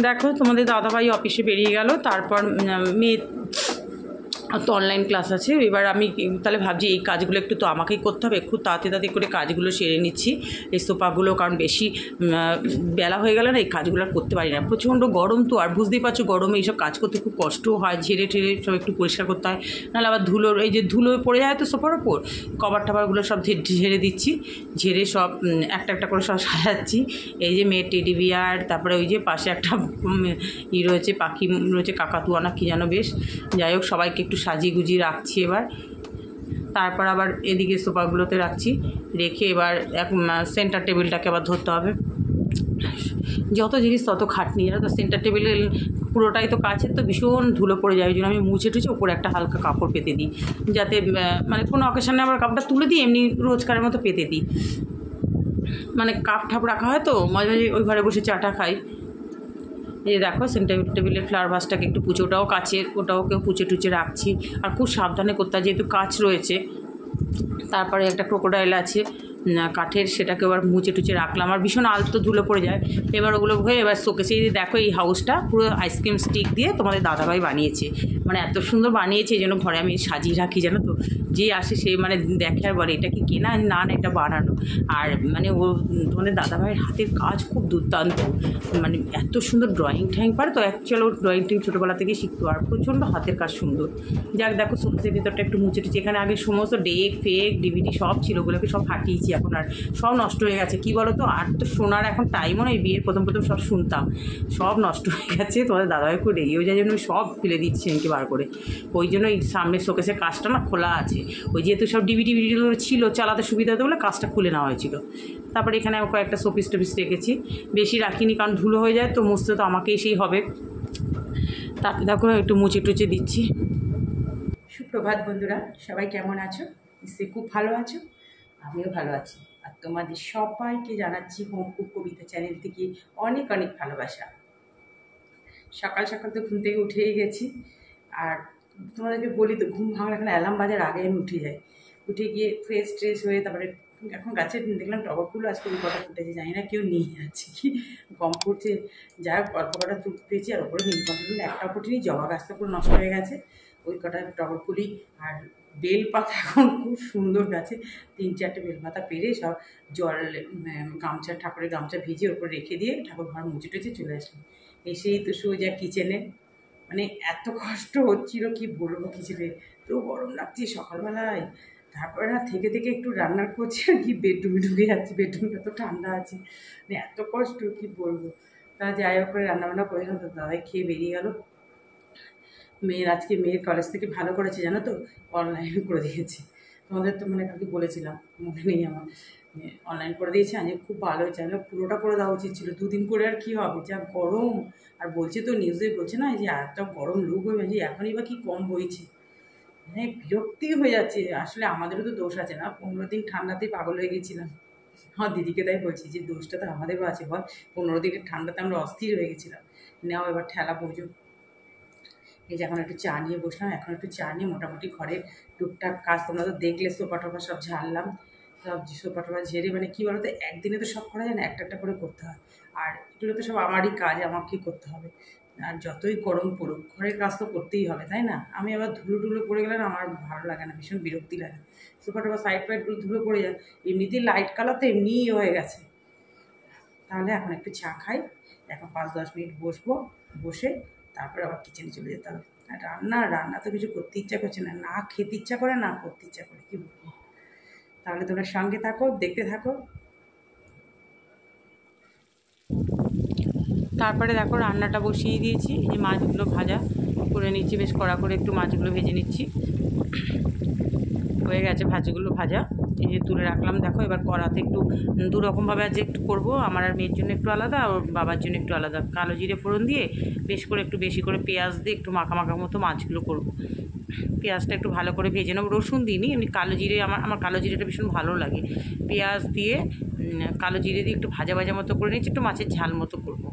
দেখো তোমাদের দাদাভাই অফিসে বেরিয়ে গেল, তারপর মেয়ে তো অনলাইন ক্লাস আছে। এবার আমি তাহলে ভাবছি এই কাজগুলো একটু তো আমাকেই করতে হবে, খুব তাড়াতাড়ি করে কাজগুলো সেরে নিচ্ছি এই সোফাগুলো, কারণ বেশি বেলা হয়ে গেলে না এই কাজগুলো আর করতে পারি না। প্রচণ্ড গরম তো, আর বুঝতেই পারছো গরমে এইসব কাজ করতে খুব কষ্টও হয়, ঝেড়ে ঠেড়ে সব একটু পরিষ্কার করতে হয়, নাহলে আবার ধুলোর এই যে ধুলো পড়ে যায় তো সোফার ওপর, কভার টাভারগুলো সব ঝেড়ে দিচ্ছি, ঝেড়ে সব একটা একটা করে সব সাজাচ্ছি। এই যে মেয়ের টেডি বিয়ার, তারপরে ওই যে পাশে একটা রয়েছে পাখি রয়েছে, কাকাতুয়া না কী যেন, বেশ যাই হোক সবাইকে একটু সাজিয়ে গুজিয়ে রাখছি এবার। তারপর আবার এদিকে সোফাগুলোতে রাখছি, রেখে এবার সেন্টার টেবিলটাকে আবার ধরতে হবে। যত জিনিস তত খাটনি, জানো তো। সেন্টার টেবিলে পুরোটাই তো কাছের, তো ভীষণ ধুলো পড়ে যায়, ওই জন্য আমি মুছে টুছে ওপরে একটা হালকা কাপড় পেতে দিই, যাতে মানে কোনো অকেশনে আবার কাপড়টা তুলে দিই, এমনি রোজকারের মতো পেতে দিই। মানে কাপ ঠাপ রাখা হয় তো, মাঝে মাঝে ওই ঘরে বসে চাটা খাই। এই দেখো সেন্টার টেবিলের ফ্লাওয়ার ভাসটাকে একটু পুচে, ওটাও কাচের, ওটাও কেউ পুচে টুচে রাখছি, আর খুব সাবধানে করতে হয় যেহেতু কাচ রয়েছে। তারপরে একটা ক্রোকোডাইল আছে কাঠের, সেটাকে এবার মুছে টুচে রাখলাম, আর ভীষণ আলতো ধুলো পড়ে যায়। এবার ওগুলো হয়ে এবার শোকেসে দেখো এই হাউসটা পুরো আইসক্রিম স্টিক দিয়ে তোমাদের দাদাভাই বানিয়েছে, মানে এত সুন্দর বানিয়েছে, এই জন্য ঘরে আমি সাজিয়ে রাখি, জানো তো। যে আসে সে মানে দেখে আর বলে এটা কি কেনা, না না এটা বানানো। আর মানে ও তোমাদের দাদাভাইয়ের হাতের কাজ খুব দুর্দান্ত, মানে এত সুন্দর ড্রয়িং ঠ্যাং পারে তো, অ্যাকচুয়ালি ওর ড্রয়িং ট্যাং ছোটোবেলা থেকেই শিখতো, আর প্রচণ্ড হাতের কাজ সুন্দর। যাক দেখো শোকেসের ভিতরটা একটু মুছে টুচে, এখানে আগে সমস্ত ডেক ফেক ডিভিডি সব ছিল, ওগুলোকে সব হাঁটিয়েছি এখন, আর সব নষ্ট হয়ে গেছে। কি বলো তো, আর তো শোনার এখন টাইমও নেই, বিয়ের প্রথম প্রথম সব শুনতাম, সব নষ্ট হয়ে গেছে। তোমাদের দাদাভাই খুব রেগেও যায় জন্য সব ফেলে দিচ্ছি এনকে বার করে। ওই জন্য এই সামনের শোকেসের কাজটা না খোলা আছে, ওই যেহেতু সব ডিভিডিগুলো ছিল চালাতে সুবিধা হতো বলে কাজটা খুলে নেওয়া হয়েছিল। তারপরে এখানে আমি কয়েকটা শোপিস টোপিস রেখেছি, বেশি রাখিনি কারণ ধুলো হয়ে যায় তো, মুছতে তো আমাকেই সেই হবে। তাতে দেখো একটু মুছে টুচে দিচ্ছি। সুপ্রভাত বন্ধুরা, সবাই কেমন আছো? নিশ্চয়ই খুব ভালো আছো, আমিও ভালো আছি। আর তোমাদের সবাইকে জানাচ্ছি হোম কুক কবিতা চ্যানেল থেকে অনেক অনেক ভালোবাসা। সকাল সকাল তো ঘুম থেকে উঠেই গেছি, আর তোমাদেরকে বলি তো ঘুম ভাঙলে এখন অ্যালার্ম বাজার আগে আমি উঠে যাই। উঠে গিয়ে ফ্রেশ ট্রেশ হয়ে তারপরে এখন গাছে দেখলাম টগরগুলো আজকে ওই কটা ফুটেছে, জানি না কেউ নিয়ে যাচ্ছে কি কম করছে, যাই হোক অল্প কটা তুল পেয়েছি, আর ওপরে নীলকণ্ঠগুলো একটা ফুটিনি, জবা গাছটা পুরো নষ্ট হয়ে গেছে, ওই কটা টগর ফুলি। আর বেলপাতা এখন খুব সুন্দর গাছে, 3-4টে বেলপাতা পেরে সব জল গামছা, ঠাকুরের গামছা ভিজিয়ে ওপরে রেখে দিয়ে ঠাকুর ঘর মুছে টুচে চলে আসলাম। এসেই তো সোজা কিচেনে, মানে এত কষ্ট হচ্ছিল কি বলবো, কিচেনে তো গরম লাগছে সকালবেলায়। তারপরে না থেকে থেকে একটু রান্নার করছি আর কি বেডরুমে ঢুকে যাচ্ছি, বেডরুমটা তো ঠান্ডা আছে, মানে এত কষ্ট কি বলবো। তা যাই হোক করে রান্নাবান্না করেছিলাম, তো দাদাই খেয়ে বেরিয়ে গেল। মেয়ের কলেজ থেকে ভালো করেছে জানো তো, অনলাইন করে দিয়েছে। তোমাদের তো মানে কালকে বলেছিলাম, মনে নেই আমার, অনলাইন করে দিয়েছে। আজ খুব ভালো হয়েছে, আমি পুরোটা করে দেওয়া উচিত ছিল, 2 দিন করে আর কী হবে, যা গরম। আর বলছে তো নিউজে বলছে না যে এত গরম লু হয়ে যে এখনই বা কি কম বইছে, মানে বিরক্তি হয়ে যাচ্ছে। আসলে আমাদেরও তো দোষ আছে না, 15 দিন ঠান্ডাতেই পাগল হয়ে গেছিলাম। আমার দিদিকে তাই বলছি যে দোষটা তো আমাদেরও আছে, বল 15 দিনের ঠান্ডাতে আমরা অস্থির হয়ে গেছিলাম। নেওয়া এবার ঠেলা বোঝো। এই যে এখন একটু চা নিয়ে বসলাম, এখন একটু চা নিয়ে মোটামুটি ঘরের টুকটাক কাজ তোমরা তো দেখলে, সোফা টোফা সব ঝাড়লাম, সব সোফা টোফা ঝেড়ে, মানে কী বলো তো একদিনে তো সব করা যায় না, একটা একটা করে করতে হয়। আর এগুলো তো সব আমারই কাজ, আমাকেই করতে হবে। আর যতই গরম পড়ুক ঘরের কাজ তো করতেই হবে, তাই না? আমি আবার ধুলো টুলো পড়ে গেলে না আমার ভালো লাগে না, ভীষণ বিরক্তি লাগে। সোফা টোফা সাইড ফাইডগুলো ধুলো পড়ে যায়, এমনিতেই লাইট কালার তো এমনিই হয়ে গেছে। তাহলে এখন একটু চা খাই, এখন 5-10 মিনিট বসবো, বসে তারপরে আবার কিচেনে চলে যেতে হবে। আর রান্না তো কিছু করতে ইচ্ছা করছে না, না খেতে ইচ্ছা করে না করতে ইচ্ছা করে, কী বলবো। তাহলে তোমরা সঙ্গে থাকো, দেখতে থাকো। তারপরে দেখো রান্নাটা বসিয়ে দিয়েছি, এই যে মাছগুলো ভাজা করে নিচ্ছি, বেশ কড়া করে একটু মাছগুলো ভেজে নিচ্ছি। হয়ে গেছে ভাজিগুলো ভাজা, এই যে তুলে রাখলাম। দেখো এবার কড়াতে একটু দুরকমভাবে আজ একটু করবো, আমার আর মেয়ের জন্য একটু আলাদা, আর বাবার জন্য একটু আলাদা। কালো জিরে ফোড়ন দিয়ে বেশ করে একটু বেশি করে পেঁয়াজ দিয়ে একটু মাখা মাখা মতো মাছগুলো করবো। পেঁয়াজটা একটু ভালো করে ভেজে নেবো, রসুন দিইনি, এমনি কালো জিরে, আমার কালো জিরেটা ভীষণ ভালো লাগে। পেঁয়াজ দিয়ে কালো জিরে দিয়ে একটু ভাজা ভাজা মতো করে নিচ্ছি, একটু মাছের ঝাল মতো করবো।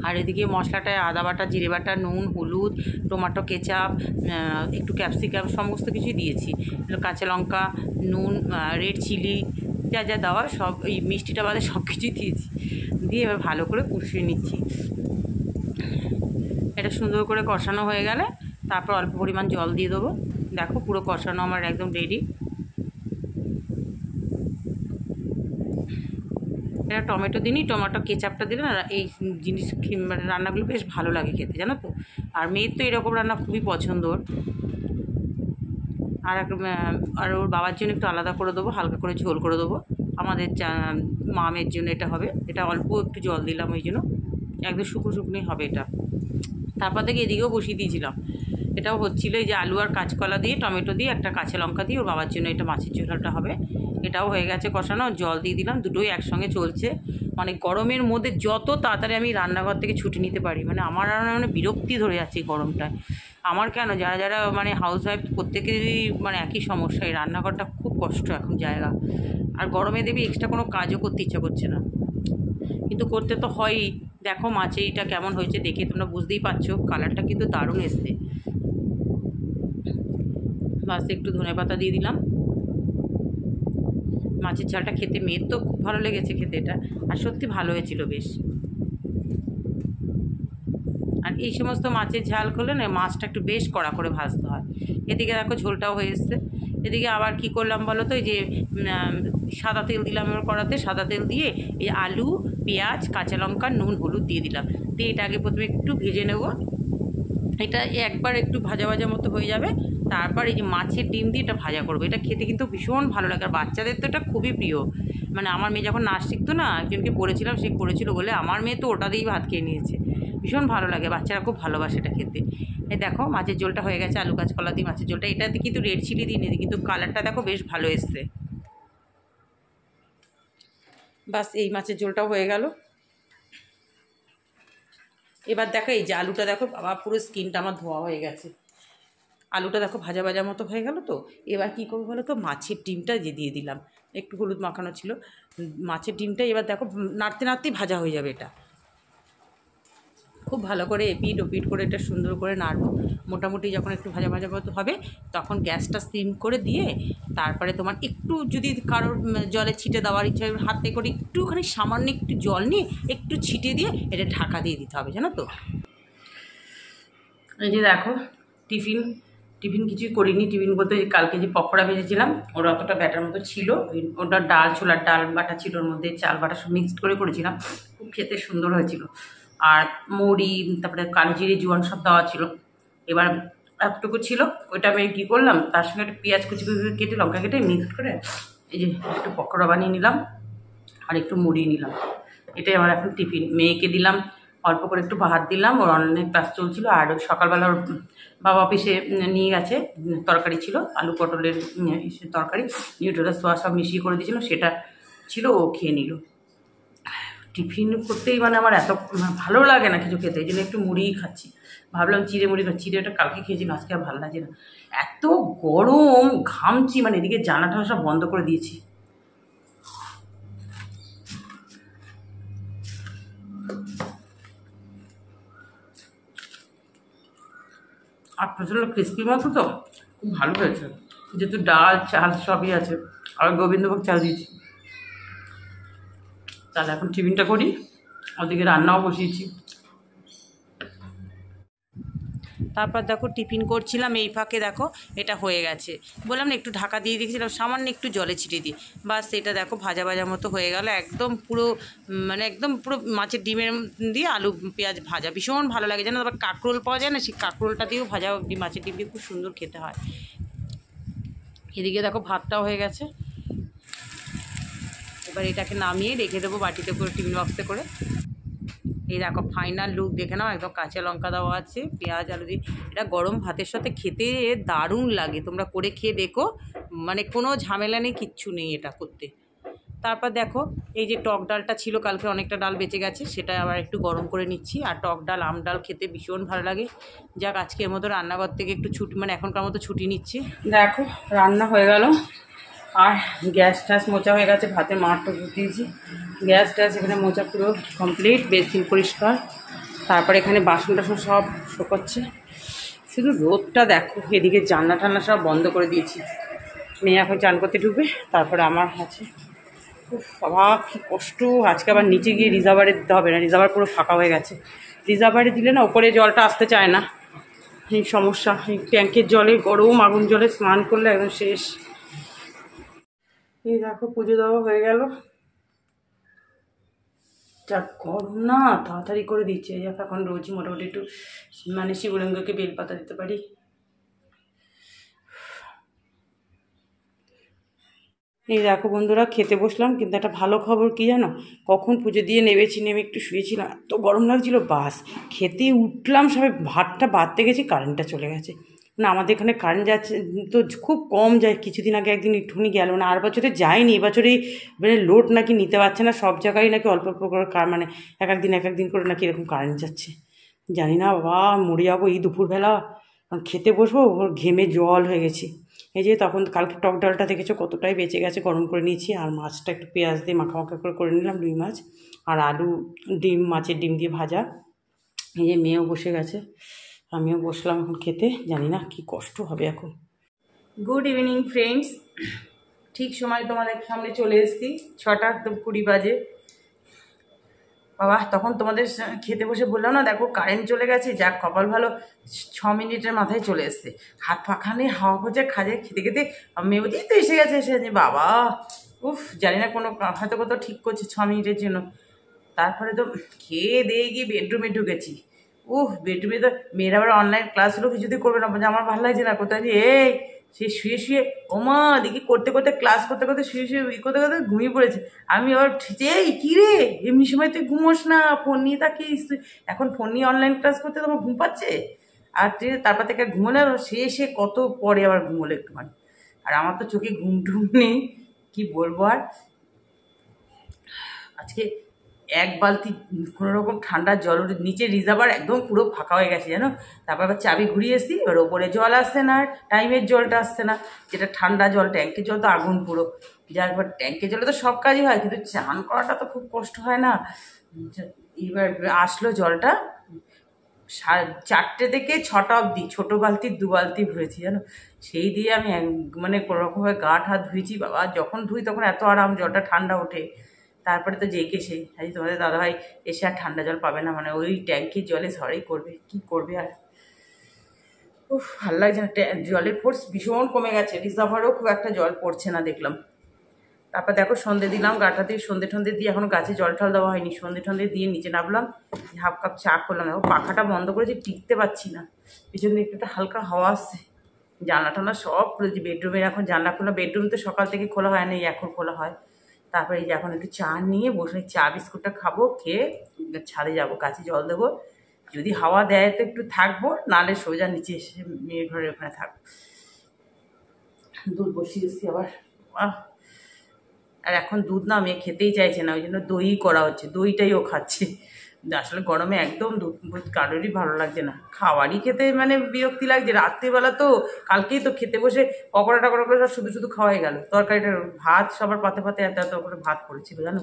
আর এদিকে মশলাটায় আদা বাটা, জিরে বাটা, নুন, হলুদ, টমেটো কেচাপ, একটু ক্যাপসিকাম সমস্ত কিছুই দিয়েছি, কাঁচা লঙ্কা, নুন, রেড চিলি, যা যা দেওয়া সব, এই মিষ্টিটা বাদে সব কিছুই দিয়েছি। দিয়ে এবার ভালো করে কষিয়ে নিচ্ছি। এটা সুন্দর করে কষানো হয়ে গেলে তারপর অল্প পরিমাণ জল দিয়ে দেবো। দেখো পুরো কষানো আমার একদম রেডি। এটা টমেটো দিনই, টমেটো কেচাপটা দিলে না এই জিনিস মানে রান্নাগুলো বেশ ভালো লাগে খেতে, জানো তো। আর মেয়ের তো এরকম রান্না খুবই পছন্দ ওর। আর ওর বাবার জন্য একটু আলাদা করে দেবো, হালকা করে ঝোল করে দেবো। আমাদের মামের জন্য এটা হবে। এটা অল্প একটু জল দিলাম, ওই জন্য একদম শুকনো শুকনোই হবে এটা। তারপর থেকে এদিকেও বসিয়ে দিয়েছিলাম, এটাও হচ্ছিলো। এই যে আলু আর কাঁচকলা দিয়ে, টমেটো দিয়ে, একটা কাঁচা লঙ্কা দিয়ে ওর বাবার জন্য এটা মাছের ঝোলটা হবে। এটাও হয়ে গেছে কষানো, জল দিয়ে দিলাম, দুটোই একসঙ্গে চলছে। মানে গরমের মধ্যে যত তাড়াতাড়ি আমি রান্নাঘর থেকে ছুটি নিতে পারি, মানে আমার মানে বিরক্তি ধরে যাচ্ছে এই গরমটায়। আমার কেন, যারা যারা মানে হাউস ওয়াইফ প্রত্যেকেরই মানে একই সমস্যা, এই রান্নাঘরটা খুব কষ্ট এখন জায়গা। আর গরমে দেবী এক্সট্রা কোনো কাজও করতে ইচ্ছা করছে না, কিন্তু করতে তো হয়ই। দেখো মাছেইটা কেমন হয়েছে দেখে তোমরা বুঝতেই পারছো, কালারটা কিন্তু দারুণ এসছে। বাস একটু ধনেপাতা দিয়ে দিলাম। মাছের ঝালটা খেতে মেয়ের তো খুব ভালো লেগেছে খেতে এটা, আর সত্যি ভালো হয়েছিল বেশ। আর এই সমস্ত মাছের ঝাল করলে না মাছটা একটু বেশ কড়া করে ভাজতে হয়। এদিকে দেখো ঝোলটাও হয়ে এসছে। এদিকে আবার কি করলাম বলো তো, এই যে সাদা তেল দিলাম এবার কড়াতে, সাদা তেল দিয়ে এই আলু, পেঁয়াজ, কাঁচা লঙ্কা, নুন, হলুদ দিয়ে দিলাম। দিয়ে এটা আগে প্রথমে একটু ভেজে নেব। এটা একবার একটু ভাজা ভাজা মতো হয়ে যাবে, তারপর এই যে মাছের ডিম দিয়ে এটা ভাজা করবো। এটা খেতে কিন্তু ভীষণ ভালো লাগে, আর বাচ্চাদের তো এটা খুবই প্রিয়। মানে আমার মেয়ে যখন নাচ শিখতো না, একজনকে বলেছিলাম, সে করেছিল বলে আমার মেয়ে তো ওটা দিয়েই ভাত খেয়ে নিয়েছে। ভীষণ ভালো লাগে, বাচ্চারা খুব ভালোবাসে এটা খেতে। এই দেখো মাছের ঝোলটা হয়ে গেছে, আলু কাঁচকলা দিয়ে মাছের ঝোলটা। এটাতে কিন্তু রেড চিলি দিই নিই, কিন্তু কালারটা দেখো বেশ ভালো এসছে। বাস এই মাছের ঝোলটাও হয়ে গেল। এবার দেখো এই যে আলুটা দেখো, বাবা পুরো স্কিনটা আমার ধোয়া হয়ে গেছে। আলুটা দেখো ভাজা ভাজা মতো হয়ে গেল। তো এবার কী করবো বলো তো, মাছের ডিমটা যে দিয়ে দিলাম, একটু হলুদ মাখানো ছিল। মাছের ডিমটা এবার দেখো নাড়তে নাড়তেই ভাজা হয়ে যাবে। এটা খুব ভালো করে এপিট ওপিট করে এটা সুন্দর করে নাড়বো। মোটামুটি যখন একটু ভাজা ভাজা মতো হবে, তখন গ্যাসটা সিম করে দিয়ে তারপরে তোমার একটু যদি কারোর জলে ছিটে দেওয়ার ইচ্ছা, হাতে করে একটুখানি সামান্য একটু জল নিয়ে একটু ছিটে দিয়ে এটা ঢাকা দিয়ে দিতে হবে, জানো তো। এই যে দেখো টিফিন টিফিন কিছুই করিনি। টিফিন বলতে কালকে যে পকোড়া ভেজেছিলাম, ওরা অতটা ব্যাটার মতো ছিল। ওটা ডাল, ছোলার ডাল বাটা ছিল, ওর মধ্যে চাল বাটা সব মিক্সড করে করেছিলাম, খুব খেতে সুন্দর হয়েছিল। আর মুড়ি, তারপরে কালো জিরে জোয়ান সব দেওয়া ছিল। এবার এতটুকু ছিল, ওইটা আমি কী করলাম, তার সঙ্গে একটা পেঁয়াজ কুচি কুচি কেটে, লঙ্কা কেটে মিক্সড করে এই যে একটু পকোড়া বানিয়ে নিলাম, আর একটু মুড়ি নিলাম। এটাই আমার এখন টিফিন। মেয়েকে দিলাম অল্প করে একটু ভাত দিলাম, ওর অনেক ক্লাস চলছিল। আর সকালবেলা ওর বাবা অফিসে নিয়ে গেছে, তরকারি ছিল আলু পটলের তরকারি, নিউট্রেলা সোয়া সব মিশিয়ে করে দিয়েছিল, সেটা ছিল, ও খেয়ে নিল। টিফিন করতেই মানে আমার এত ভালো লাগে না কিছু খেতে, এই জন্য একটু মুড়িই খাচ্ছি। ভাবলাম চিড়ে মুড়ি খাচ্ছি, চিড়েটা কালকে খেয়েছিলাম, আজকে আর ভালো লাগে না। এত গরম, ঘামছি, মানে এদিকে জানাটা সব বন্ধ করে দিয়েছি। আর প্রচণ্ড ক্রিস্পি মতো তো, খুব ভালো হয়েছে। যেহেতু ডাল চাল সবই আছে, আর গোবিন্দভোগ চাল দিয়েছি। তাহলে এখন টিফিনটা করি, ওদিকে রান্নাও বসিয়েছি। তারপর দেখো টিফিন করছিলাম, এই ফাঁকে দেখো এটা হয়ে গেছে। বললাম না একটু ঢাকা দিয়ে রেখেছিলাম, সামান্য একটু জলে ছিটিয়ে দিই, বাস এটা দেখো ভাজা ভাজা মতো হয়ে গেল। একদম পুরো মানে একদম পুরো মাছের ডিমের দিয়ে আলু পেঁয়াজ ভাজা, ভীষণ ভালো লাগে জানো। আবার কাঁকরোল পাওয়া যায় না, সেই কাঁকরোলটা দিয়েও ভাজা মাছের ডিম দিয়ে খুব সুন্দর খেতে হয়। এদিকে দেখো ভাতটাও হয়ে গেছে। এবার এটাকে নামিয়ে রেখে দেবো বাটিতে করে, টিফিন বক্সে করে। এই দেখো ফাইনাল লুক দেখে নাও, একদম কাঁচা লঙ্কা দেওয়া আছে, পেঁয়াজ আলু দিয়ে। এটা গরম ভাতের সাথে খেতে দারুণ লাগে, তোমরা করে খেয়ে দেখো, মানে কোনো ঝামেলা নেই, কিচ্ছু নেই এটা করতে। তারপর দেখো এই যে টক ডালটা ছিল কালকে, অনেকটা ডাল বেঁচে গেছে, সেটা আবার একটু গরম করে নিচ্ছি। আর টক ডাল আম ডাল খেতে ভীষণ ভালো লাগে। যাক আজকের মতো রান্নাঘর থেকে একটু ছুটি, মানে এখনকার মতো ছুটি নিচ্ছি। দেখো রান্না হয়ে গেল, আর গ্যাস ট্যাস মোচা হয়ে গেছে, ভাতের মাঠটা দিয়েছি, গ্যাস ট্যাস এখানে মোচা পুরো কমপ্লিট, বেসিন পরিষ্কার। তারপরে এখানে বাসন টাসন সব শোকাচ্ছে, শুধু রোদটা দেখো। এদিকে জানলা টান্না সব বন্ধ করে দিয়েছি, মেয়ে এখন চান করতে ঢুকবে, তারপরে আমার আছে। বাবা কী কষ্ট, আজকে আবার নিচে গিয়ে রিজার্ভারে দিতে হবে না, রিজার্ভার পুরো ফাঁকা হয়ে গেছে, রিজার্ভারে দিলে না ওপরে জলটা আসতে চায় না, এই সমস্যা। এই ট্যাঙ্কের জলে গরম আগুন জলে স্নান করলে একদম শেষ। এই দেখো পুজো দেওয়া হয়ে গেল, যা গরম না তাড়াতাড়ি করে দিচ্ছে। এই দেখো এখন রোজই মোটামুটি একটু মানে শিবলিঙ্গকে বেলপাতা দিতে পারি। এই দেখো বন্ধুরা খেতে বসলাম, কিন্তু একটা ভালো খবর কি জানো, কখন পুজো দিয়ে নেমেছি, নেমে একটু শুয়েছিলাম, এত গরম লাগছিল, বাস খেতে উঠলাম, সবাই ভাতটা বাড়তে গেছি, কারেন্টটা চলে গেছে। না আমাদের এখানে কারেন্ট যাচ্ছে তো খুব কম যায়, কিছুদিন আগে একদিন একটুখানি গেল না, আর বছরে যায়নি, এবছরে মানে লোড নাকি নিতে পারছে না, সব জায়গায় নাকি অল্প অল্প করে মানে এক একদিন করে নাকি এরকম কারেন্ট যাচ্ছে। জানি না বাবা, মরে যাবো এই দুপুরবেলা, কারণ খেতে বসবো ঘেমে জল হয়ে গেছি। এই যে তখন কালকে টক ডালটা দেখেছো কতটাই বেঁচে গেছে, গরম করে নিয়েছি, আর মাছটা একটু পেঁয়াজ দিয়ে মাখা করে নিলাম, রুই মাছ আর আলু ডিম, মাছের ডিম দিয়ে ভাজা। এই যে মেয়েও বসে গেছে, আমিও বসলাম এখন খেতে, জানি না কি কষ্ট হবে এখন। গুড ইভিনিং ফ্রেন্ডস, ঠিক সময় তোমাদের সামনে চলে এসেছি, 6:20 বাজে। বাবা তখন তোমাদের খেতে বসে বললাম না, দেখো কারেন্ট চলে গেছে, যাক কপাল ভালো, 6 মিনিটের মাথায় চলে এসছে, হাত পাখানে হাওয়া হচ্ছে খাজে খেতে খেতে। মেয়ে বলছি তো এসে গেছে বাবা, উফ জানি না কোনো হয়তো কোথাও ঠিক করছে 6 মিনিটের জন্য। তারপরে তো খেয়ে দিয়ে গিয়ে বেডরুমে ঢুকেছি। বেডরুমে তো মেয়েরা আবার অনলাইন ক্লাস হলো কিছুতেই করবে না, আমার ভালো লাগছে না, কোথায় যে এই সে শুয়ে ওমা দেখি করতে ক্লাস করতে শুয়ে করতে ঘুমিয়ে পড়েছে। আমি আবার এই কী রে, এমনি সময় তুই ঘুমোস না, ফোন নিয়ে থাকিস, এখন ফোন নিয়ে অনলাইন ক্লাস করতে তোমার ঘুম পাচ্ছে। আর তুই তারপর থেকে ঘুমোলে সে কত পরে আবার ঘুমোলো একটুখানি, আর আমার তো চোখে ঘুম টুম নেই, কী বলবো। আর আজকে এক বালতি কোনো রকম ঠান্ডা জল, নিচে রিজার্ভার একদম পুরো ফাঁকা হয়ে গেছে জানো। তারপর আবার চাবি ঘুরিয়ে এসেছি, এবার ওপরে জল আসছে না, টাইমের জলটা আসছে না, যেটা ঠান্ডা জল, ট্যাঙ্কের জল তো আগুন পুরো। যার এবার ট্যাঙ্কের জলে তো সব কাজই হয়, কিন্তু চান করাটা তো খুব কষ্ট হয় না। এবার আসলো জলটা 4টে থেকে 6টা অবধি, ছোটো বালতির 2 বালতি ভরেছি জানো। সেই দিয়ে আমি মানে কোনোরকমভাবে গা হাত ধুয়েছি, বাবা যখন ধুই তখন এত আরাম, জলটা ঠান্ডা ওঠে। তারপরে তো যেকে সেই আজ তোমাদের দাদাভাই এসে আর ঠান্ডা জল পাবে না, মানে ওই ট্যাঙ্কির জলে সরাই করবে, কি করবে আর। ভালো লাগছে না, জলের ফোর্স ভীষণ কমে গেছে, রিজার্ভারও খুব একটা জল পড়ছে না দেখলাম। তারপর দেখো সন্ধে দিলাম, গাটা দিয়ে সন্ধে দিয়ে এখনও গাছে জল টল দেওয়া হয়নি, সন্ধে দিয়ে নিচে নামলাম, 1/2 কাপ চা করলাম। দেখো পাখাটা বন্ধ করেছি, টিকতে পারছি না, পিছন দিকে একটা হালকা হাওয়া আসছে, জানলা টানলা সব খুলেছি, বেডরুমের এখন জানলা খোলা, বেডরুম তো সকাল থেকে খোলা হয় না, এখন খোলা হয়। তারপরে এই যে এখন একটু চা নিয়ে বসে চা বিস্কুটটা খাবো, খেয়ে ছাদে যাবো, গাছে জল দেবো, যদি হাওয়া দেয় তো একটু থাকবো, নাহলে সোজা নিচে এসে মেয়ের ঘরের ওখানে থাকবো। দুধ বসিয়ে এসছি আবার, আর এখন দুধ না মেয়ে খেতেই চাইছে না, ওই জন্য দই করা হচ্ছে, দইটাই ও খাচ্ছে। আসলে গরমে একদম দুধ কারোরই ভালো লাগছে না, খাওয়ারই খেতে মানে বিরক্তি লাগছে। রাত্রিবেলা তো কালকেই তো খেতে বসে পকোড়া টকোড়া করে শুধু খাওয়াই গেল, তরকারিটা ভাত সবার পাতে এত করে ভাত পড়েছিল জানো।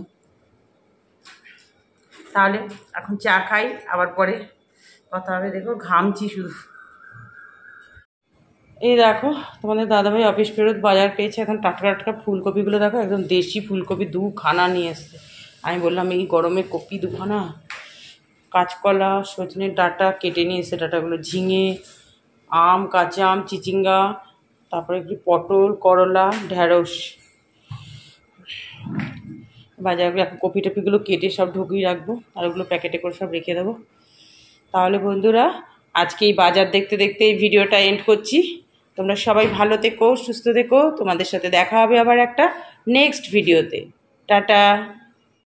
তাহলে এখন চা খাই, আবার পরে কথা হবে। দেখো ঘামছি শুধু। এই দেখো তোমাদের দাদাভাই অফিস ফেরত বাজার পেয়েছে, এখন টাটকা ফুলকপিগুলো দেখো, একদম দেশি ফুলকপি 2খানা নিয়ে এসছে। আমি বললাম এই গরমে কপি 2খানা, কাঁচকলা, সজনের ডাঁটা কেটে নিয়ে এসে, ডাঁটাগুলো ঝিঙে, আম, কাঁচা আম, চিচিঙ্গা, তারপরে একটু পটল, করলা, ঢ্যাঁড়স, বাজারগুলো এখন কপি টপিগুলো কেটে সব ঢুকিয়ে রাখবো, আর ওগুলো প্যাকেটে করে সব রেখে দেবো। তাহলে বন্ধুরা আজকে এই বাজার দেখতে এই ভিডিওটা এন্ড করছি। তোমরা সবাই ভালো থেকো, সুস্থ থেকো, তোমাদের সাথে দেখা হবে আবার একটা নেক্সট ভিডিওতে। টাটা।